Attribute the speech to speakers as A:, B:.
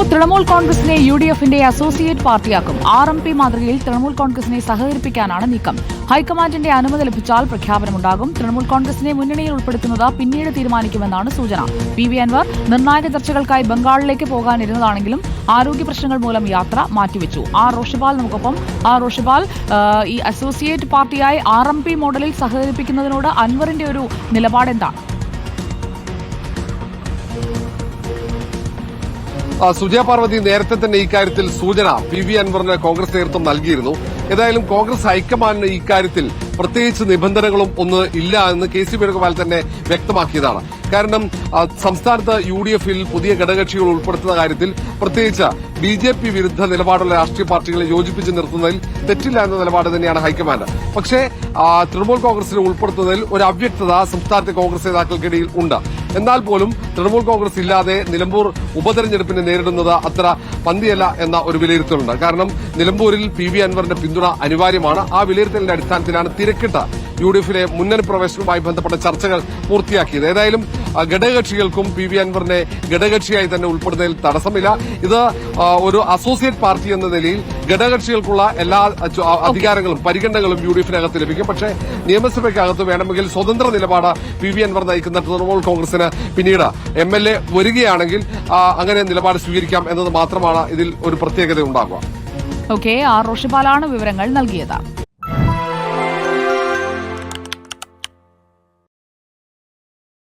A: തൃണമൂൽ കോൺഗ്രസിനെ UDFന്റെ associate പാർട്ടിയാക്കും. RMP മാതൃകയിൽ തൃണമൂൽ കോൺഗ്രസിനെ സഹകരിപ്പിക്കാനാണ് നീക്കം. ഹൈക്കമാൻഡിന്റെ അനുമതി ലഭിച്ചാൽ പ്രഖ്യാപനമുണ്ടാകും. തൃണമൂൽ കോൺഗ്രസിനെ മുന്നണിയിൽ ഉൾപ്പെടുത്തുന്നത് പിന്നീട് തീരുമാനിക്കുമെന്നാണ് സൂചന. PV അൻവർ നിർണായക ചർച്ചകൾക്കായി ബംഗാളിലേക്ക് പോകാനിരുന്നതാണെങ്കിലും ആരോഗ്യ പ്രശ്നങ്ങൾ മൂലം യാത്ര മാറ്റിവെച്ചു. റോഷിപാൽ നമുക്കൊപ്പം. റോഷിപാൽ, ഈ അസോസിയേറ്റ് പാർട്ടിയായി RMP മോഡലിൽ സഹകരിപ്പിക്കുന്നതിനോട് അൻവറിന്റെ ഒരു നിലപാടെന്താണ്?
B: സുജയ പാർവതി നേരത്തെ തന്നെ ഇക്കാര്യത്തിൽ സൂചന PV അൻവറിന് കോൺഗ്രസ് നേതൃത്വം നൽകിയിരുന്നു. ഏതായാലും കോൺഗ്രസ് ഹൈക്കമാൻഡിന് ഇക്കാര്യത്തിൽ പ്രത്യേകിച്ച് നിബന്ധനകളും ഒന്നും ഇല്ല എന്ന് KC വേണുഗോപാൽ തന്നെ വ്യക്തമാക്കിയതാണ്. കാരണം സംസ്ഥാനത്ത് UDFൽ പുതിയ ഘടകകക്ഷികൾ ഉൾപ്പെടുത്തുന്ന കാര്യത്തിൽ പ്രത്യേകിച്ച് BJP വിരുദ്ധ നിലപാടുള്ള രാഷ്ട്രീയ പാർട്ടികളെ യോജിപ്പിച്ച് നിർത്തുന്നതിൽ തെറ്റില്ല എന്ന നിലപാട് തന്നെയാണ് ഹൈക്കമാൻഡ്. പക്ഷേ തൃണമൂൽ കോൺഗ്രസിനെ ഉൾപ്പെടുത്തുന്നതിൽ ഒരു അവ്യക്തത സംസ്ഥാനത്തെ കോൺഗ്രസ് നേതാക്കൾക്കിടയിൽ ഉണ്ട്. എന്നാൽ പോലും തൃണമൂൽ കോൺഗ്രസ് ഇല്ലാതെ നിലമ്പൂർ ഉപതെരഞ്ഞെടുപ്പിനെ നേരിടുന്നത് അത്ര പന്തിയല്ല എന്ന ഒരു വിലയിരുത്തലുണ്ട്. കാരണം നിലമ്പൂരിൽ PV അൻവറിന്റെ പിന്തുണ അനിവാര്യമാണ്. ആ വിലയിരുത്തലിന്റെ അടിസ്ഥാനത്തിലാണ് തിരക്കിട്ട UDFിലെ മുന്നണി പ്രവേശനവുമായി ബന്ധപ്പെട്ട ചർച്ചകൾ പൂർത്തിയാക്കിയത്. ഏതായാലും ഘടകകക്ഷികൾക്കും PV അൻവറിനെ ഘടകകക്ഷിയായി തന്നെ ഉൾപ്പെടുന്നതിൽ തടസ്സമില്ല. ഇത് ഒരു അസോസിയേറ്റ് പാർട്ടി എന്ന നിലയിൽ ഘടകകക്ഷികൾക്കുള്ള എല്ലാ അധികാരങ്ങളും പരിഗണനകളും UDFിനകത്ത് ലഭിക്കും. പക്ഷേ നിയമസഭയ്ക്കകത്ത് വേണമെങ്കിൽ സ്വതന്ത്ര നിലപാട് PV അൻവർ നയിക്കുന്ന തൃണമൂൽ കോൺഗ്രസിന് പിന്നീട് MLA വരികയാണെങ്കിൽ അങ്ങനെ നിലപാട് സ്വീകരിക്കാം എന്നത് മാത്രമാണ് ഇതിൽ ഒരു പ്രത്യേകത ഉണ്ടാകുക.
A: റോഷിപാലാണ് വിവരങ്ങൾ നൽകിയത്.